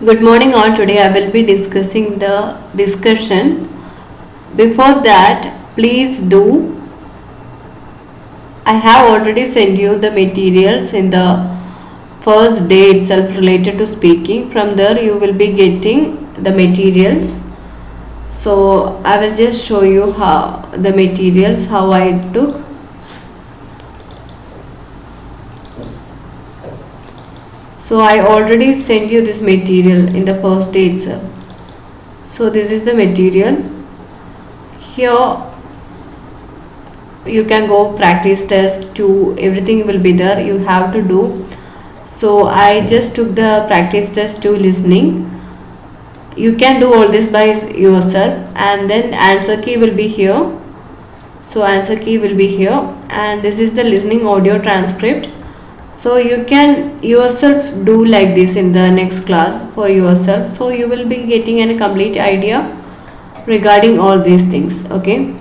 Good morning all. Today I will be discussing the discussion. Before that, please do. I have already sent you the materials in the first day itself related to speaking. From there you will be getting the materials. So I will just show you how the materials, how I took. So I already sent you this material in the first day itself. So this is the material. Here you can go practice test to everything will be there. You have to do. So I just took the practice test to listening. You can do all this by yourself, and then answer key will be here. So answer key will be here, and this is the listening audio transcript. So you can yourself do like this in the next class for yourself. So you will be getting a complete idea regarding all these things. Okay.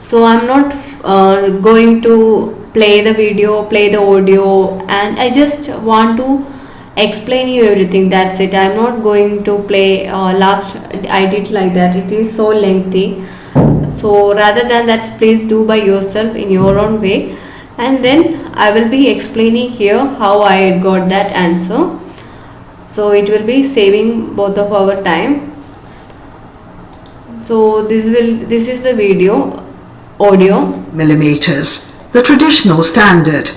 So I'm not going to play the video, play the audio, and I just want to explain you everything. That's it. I'm not going to play last I did like that. It is so lengthy. So rather than that, please do by yourself in your own way, and then I will be explaining here how I got that answer. So it will be saving both of our time. So this is the video audio millimeters, the traditional standard.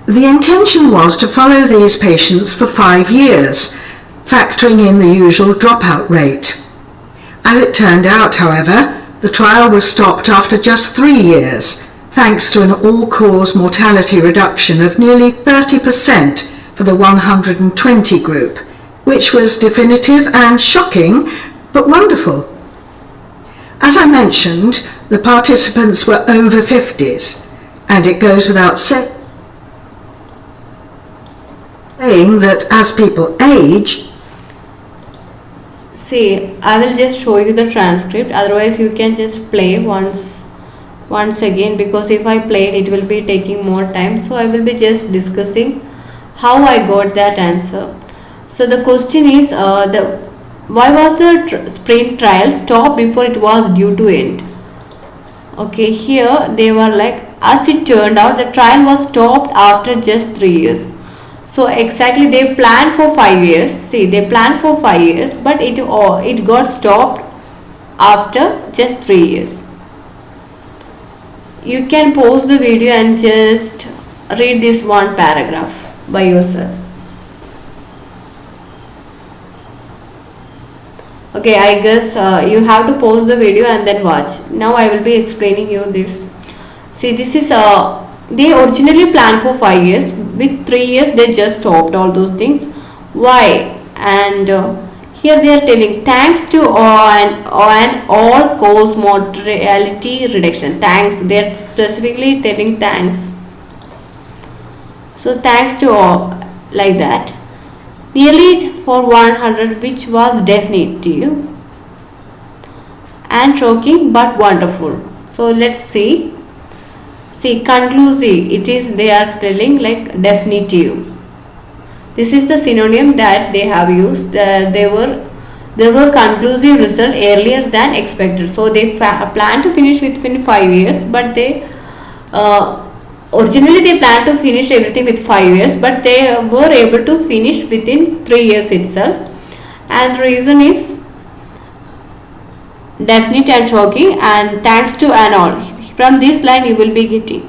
The intention was to follow these patients for 5 years, factoring in the usual dropout rate. As it turned out, however, the trial was stopped after just 3 years, thanks to an all-cause mortality reduction of nearly 30% for the 120 group, which was definitive and shocking, but wonderful. As I mentioned, the participants were over 50s, and it goes without saying that as people age... See, I will just show you the transcript, otherwise you can just play once again, because if I played it will be taking more time. So I will be just discussing how I got that answer. So the question is why was the sprint trial stopped before it was due to end? Okay, here they were like, as it turned out, the trial was stopped after just 3 years. So exactly they planned for 5 years. See, they planned for 5 years, but it got stopped after just 3 years. You can pause the video and just read this one paragraph by yourself. Okay, I guess you have to pause the video and then watch. Now I will be explaining you this. See, this is they originally planned for 5 years. With 3 years they just stopped all those things. Why? And here they are telling, thanks to an all-cause mortality reduction. Thanks. They are specifically telling thanks. So thanks to all, like that. Nearly for 100, which was definitive and shocking but wonderful. So let's see. See, conclusive, it is they are telling like definitive. This is the synonym that they have used. There were conclusive result earlier than expected. So they plan to finish within 5 years, but they originally they planned to finish everything with 5 years, but they were able to finish within 3 years itself. And the reason is definite and shocking, and thanks to and all. From this line you will be getting.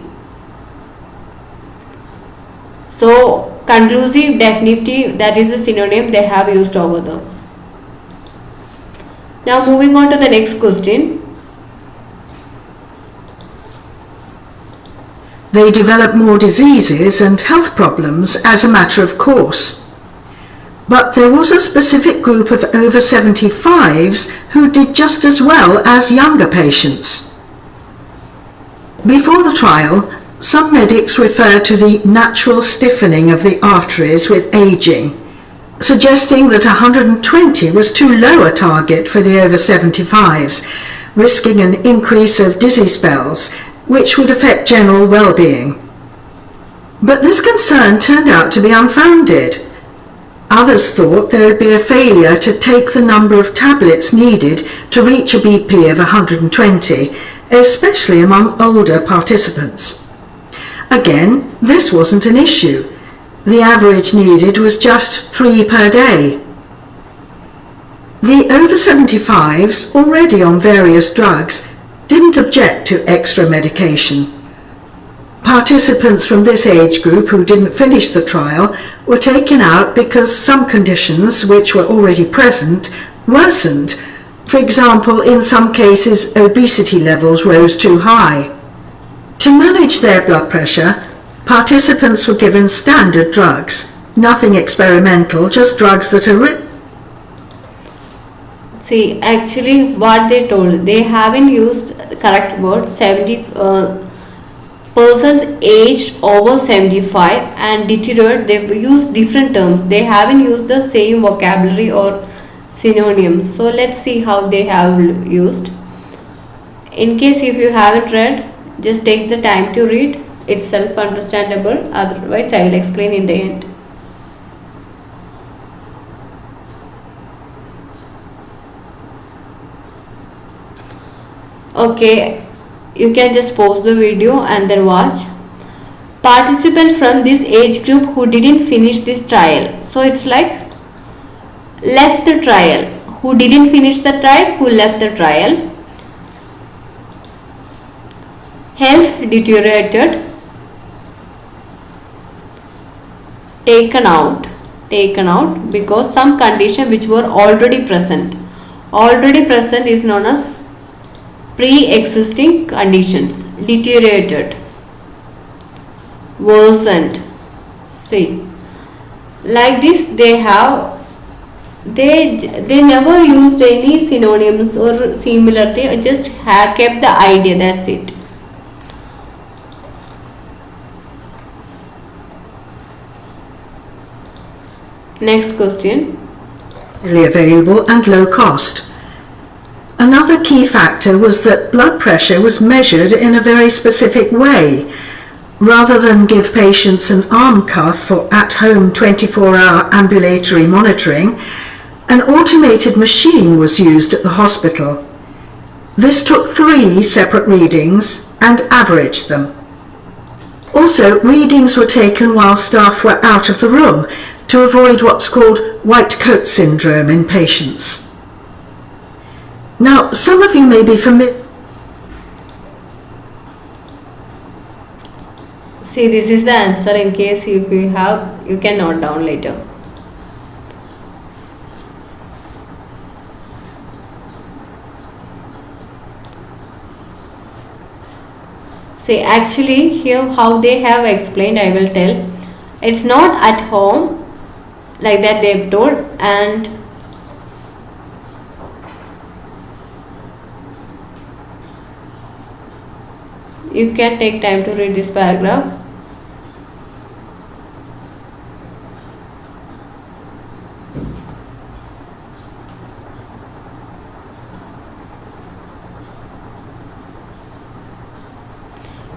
So conclusive, definitive, that is the synonym they have used over there. Now moving on to the next question. They develop more diseases and health problems as a matter of course. But there was a specific group of over 75s who did just as well as younger patients. Before the trial, some medics referred to the natural stiffening of the arteries with aging, suggesting that 120 was too low a target for the over 75s, risking an increase of dizzy spells, which would affect general well-being. But this concern turned out to be unfounded. Others thought there would be a failure to take the number of tablets needed to reach a BP of 120, especially among older participants. Again, this wasn't an issue. The average needed was just 3 per day. The over 75s, already on various drugs, didn't object to extra medication. Participants from this age group who didn't finish the trial were taken out because some conditions which were already present worsened. For example, in some cases, obesity levels rose too high. To manage their blood pressure, participants were given standard drugs, nothing experimental, just drugs that are See, actually what they told, they haven't used correct word. 70 persons aged over 75 and deteriorate, they've used different terms. They haven't used the same vocabulary or synonyms. So let's see how they have used. In case if you haven't read, just take the time to read. It's self-understandable. Otherwise, I will explain in the end. Okay, you can just pause the video and then watch. Participants from this age group who didn't finish this trial. So it's like left the trial. Who didn't finish the trial, who left the trial. Health deteriorated. Taken out because some condition which were already present. Already present is known as pre-existing conditions. Deteriorated, worsened. See, like this they never used any synonyms or similar. They just kept the idea. That's it. Next question. available and low cost. Another key factor was that blood pressure was measured in a very specific way. Rather than give patients an arm cuff for at-home 24-hour ambulatory monitoring, an automated machine was used at the hospital. This took 3 separate readings and averaged them. Also, readings were taken while staff were out of the room to avoid what's called white coat syndrome in patients. Now, some of you may be familiar. See, this is the answer. In case if you have, you can note down later. See, actually here how they have explained, I will tell. It's not at home like that they've told, and you can take time to read this paragraph.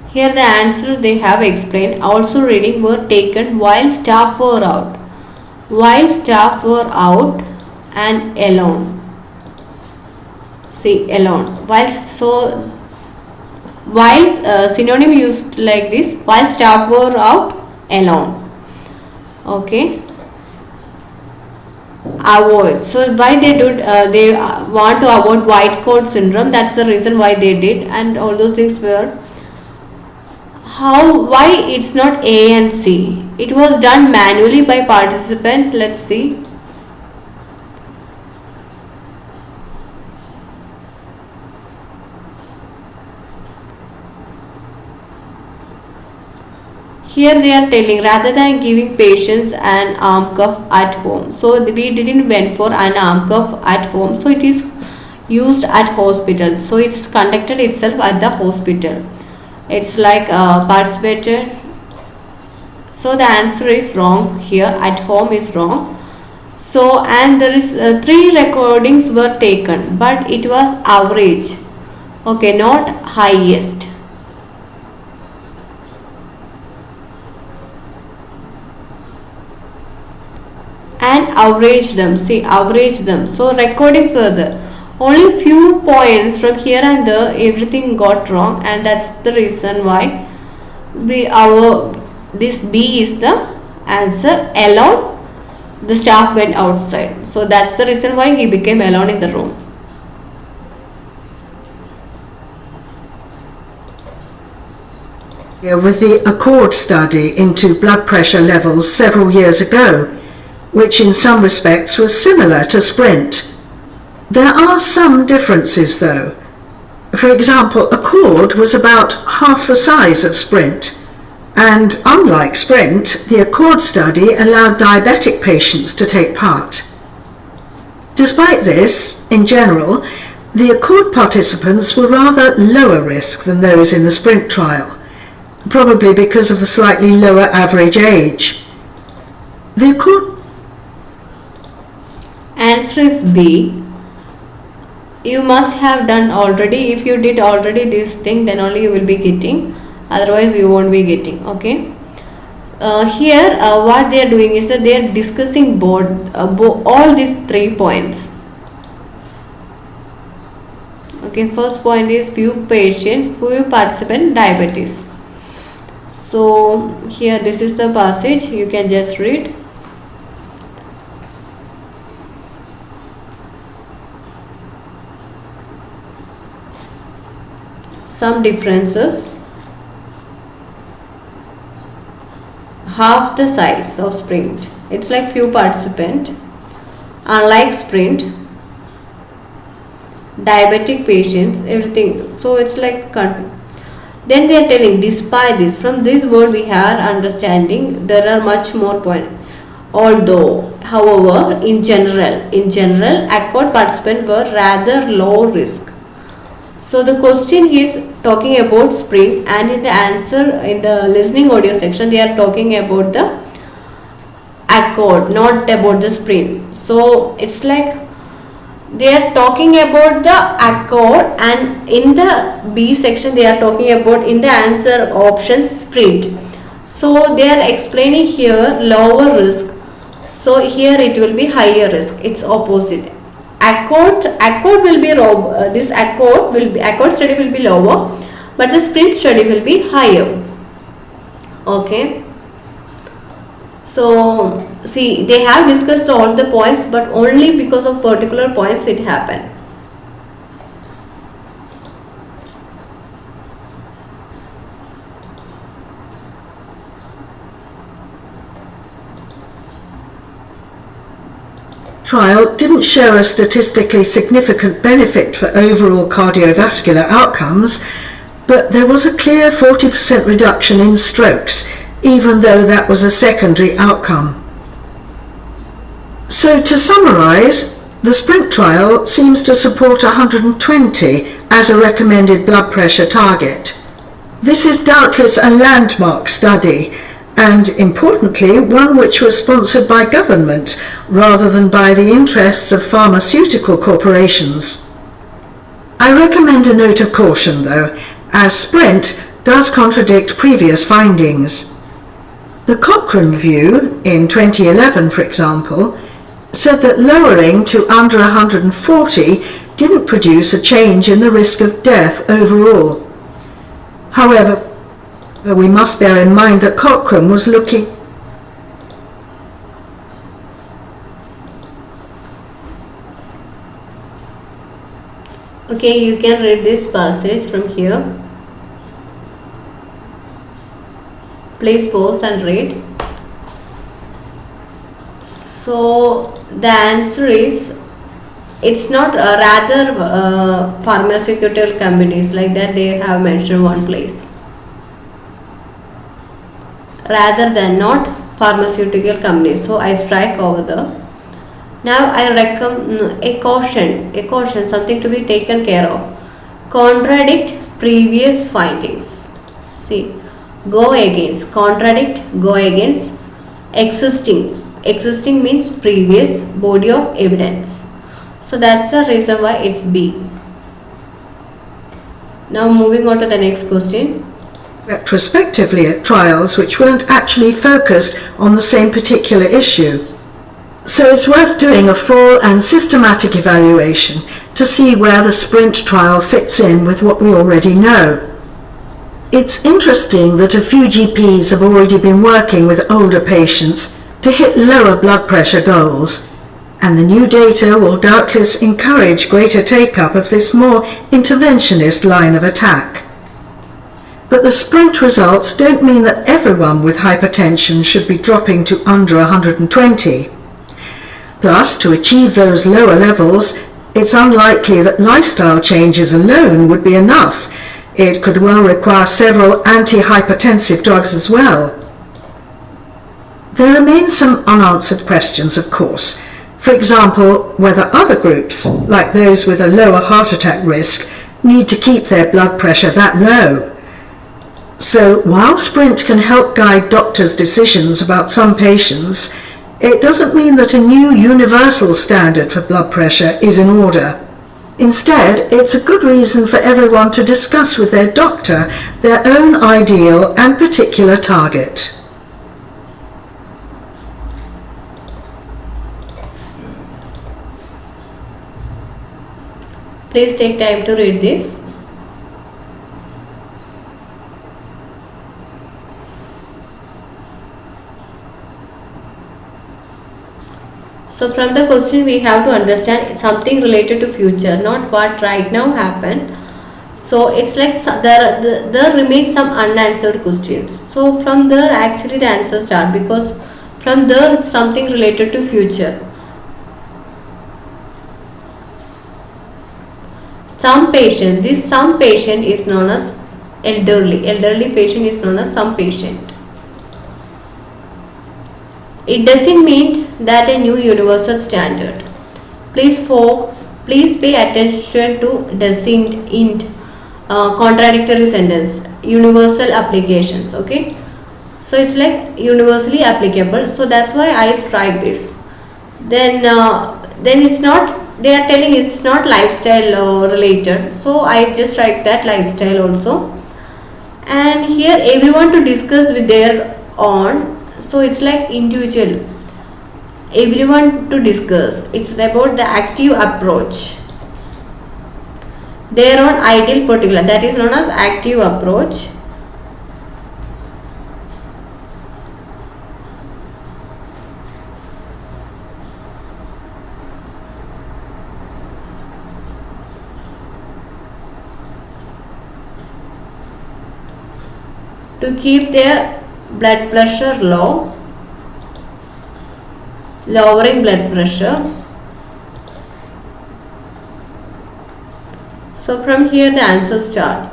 Here the answer they have explained. Also reading were taken while staff were out. While staff were out and alone. See, alone. While synonym used like this, while staff were out, alone. Okay. Avoid. So why they did? They want to avoid white coat syndrome. That's the reason why they did, and all those things were. Why it's not A and C? It was done manually by participant. Let's see. Here they are telling rather than giving patients an arm cuff at home. So we didn't went for an arm cuff at home. So it is used at hospital. So it's conducted itself at the hospital. It's like participated. So the answer is wrong here. At home is wrong. So and there is 3 recordings were taken, but it was average. Okay, not highest. and average them. See, average them. So recordings were there. Only few points from here and there, everything got wrong, and that's the reason why this B is the answer. Alone, the staff went outside. So that's the reason why he became alone in the room. With the Accord study into blood pressure levels several years ago, which in some respects was similar to SPRINT. There are some differences though. For example, Accord was about half the size of SPRINT, and unlike SPRINT, the Accord study allowed diabetic patients to take part. Despite this, in general, the Accord participants were rather lower risk than those in the SPRINT trial, probably because of the slightly lower average age. The Accord answer is B. You must have done already. If you did already this thing, then only you will be getting, otherwise you won't be getting. Okay. Here what they are doing is that they are discussing all these 3 points. Okay, first point is few participant diabetes. So here this is the passage, you can just read. Some differences. Half the size of SPRINT. It's like few participant. Unlike SPRINT, diabetic patients, everything. So it's like then they are telling, despite this, from this word we have understanding, there are much more points. Although, however, in general, Accord participants were rather low risk. So the question is talking about SPRINT, and in the answer, in the listening audio section, they are talking about the Accord, not about the SPRINT. So it's like they are talking about the Accord, and in the B section they are talking about, in the answer options, SPRINT. So they are explaining here lower risk. So here it will be higher risk. It's opposite. Accord will be this Accord study will be lower, but the SPRINT study will be higher. Okay. So see, they have discussed all the points, but only because of particular points it happened. trial didn't show a statistically significant benefit for overall cardiovascular outcomes, but there was a clear 40% reduction in strokes, even though that was a secondary outcome. So to summarise, the SPRINT trial seems to support 120 as a recommended blood pressure target. This is doubtless a landmark study, and importantly, one which was sponsored by government rather than by the interests of pharmaceutical corporations. I recommend a note of caution though, as SPRINT does contradict previous findings. The Cochrane view, in 2011 for example, said that lowering to under 140 didn't produce a change in the risk of death overall. However, we must bear in mind that Cochrane was looking Okay, you can read this passage from here. Please pause and read. So the answer is, it's not rather pharmaceutical companies like that they have mentioned one place. Rather than not pharmaceutical companies. So I strike over there. Now I recommend a caution, something to be taken care of. Contradict previous findings. See, go against, contradict, go against, existing. Existing means previous body of evidence. So that's the reason why it's B. Now moving on to the next question. Retrospectively at trials which weren't actually focused on the same particular issue. So it's worth doing a full and systematic evaluation to see where the SPRINT trial fits in with what we already know. It's interesting that a few GPs have already been working with older patients to hit lower blood pressure goals, and the new data will doubtless encourage greater take-up of this more interventionist line of attack. But the SPRINT results don't mean that everyone with hypertension should be dropping to under 120. Plus, to achieve those lower levels, it's unlikely that lifestyle changes alone would be enough. It could well require several antihypertensive drugs as well. There remain some unanswered questions, of course. For example, whether other groups, like those with a lower heart attack risk, need to keep their blood pressure that low. So, while SPRINT can help guide doctors' decisions about some patients, it doesn't mean that a new universal standard for blood pressure is in order. Instead, it's a good reason for everyone to discuss with their doctor their own ideal and particular target. Please take time to read this. So from the question we have to understand something related to future, not what right now happened. So it's like there remain some unanswered questions. So from there actually the answers start, because from there something related to future. Some patient is known as elderly patient is known as some patient. It doesn't mean that a new universal standard. Please pay attention to doesn't, int, contradictory sentence, universal applications. Okay, so it's like universally applicable. So that's why I strike this. Then it's not. They are telling it's not lifestyle related. So I just strike that lifestyle also. And here everyone to discuss with their own. So it's like individual, everyone to discuss. It's about the active approach, their own ideal particular, that is known as active approach. To keep their blood pressure low, lowering blood pressure. So from here the answers start.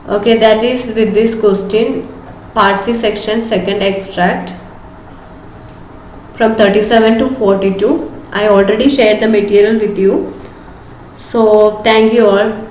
Okay, that is with this question, part C section, second extract from 37 to 42. I already shared the material with you. So thank you all.